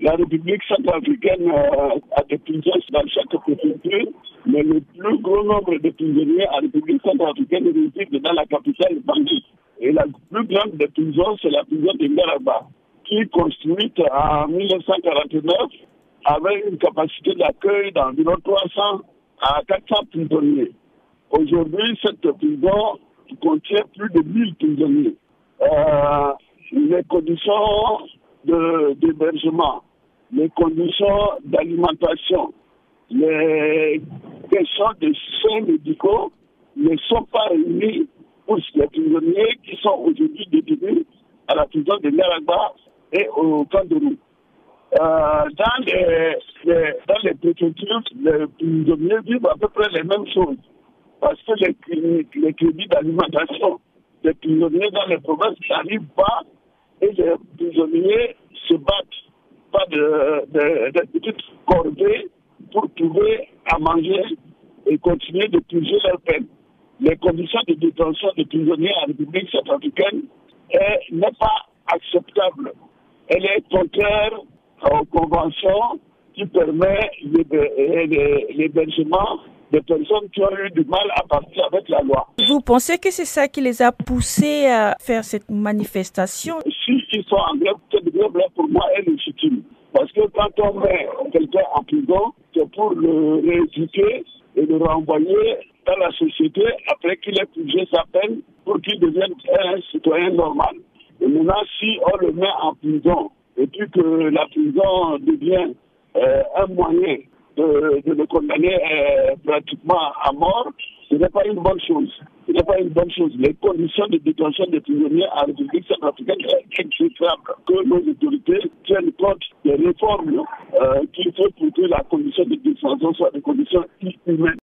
La République centrafricaine a des prisons dans chaque préfecture, mais le plus gros nombre de prisonniers en République centrafricaine résident dans la capitale Bangui. Et la plus grande des prisons, c'est la prison de Ngaraba, qui est construite en 1949 avec une capacité d'accueil d'environ 300 à 400 prisonniers. Aujourd'hui, cette prison contient plus de 1000 prisonniers. Les conditions d'hébergement, les conditions d'alimentation, les questions de soins médicaux ne sont pas réunies pour les prisonniers qui sont aujourd'hui détenus à la prison de Ngaraba et au camp de Roux. Dans les préfectures, les prisonniers vivent à peu près les mêmes choses. Parce que les crédits d'alimentation des prisonniers dans les provinces n'arrivent pas et les prisonniers se battent par des petites corvées pour trouver à manger et continuer de purger leur peine. Les conditions de détention des prisonniers en République centrafricaine n'est pas acceptable. Elle est contraire aux conventions qui permettent l'hébergement des personnes qui ont eu du mal à partir avec la loi. Vous pensez que c'est ça qui les a poussés à faire cette manifestation? Si ils sont en grève, cette grève-là pour moi est légitime. Parce que quand on met quelqu'un en prison, c'est pour le rééduquer et le renvoyer dans la société après qu'il ait purgé sa peine pour qu'il devienne un citoyen normal. Et maintenant, si on le met en prison et puis que la prison devient un moyen de le condamner pratiquement à mort, ce n'est pas une bonne chose. Ce n'est pas une bonne chose. Les conditions de détention des prisonniers en République centrafricaine sont exécrables. Que nos autorités tiennent compte des réformes qu'il faut pour que la condition de détention soit des conditions inhumaines.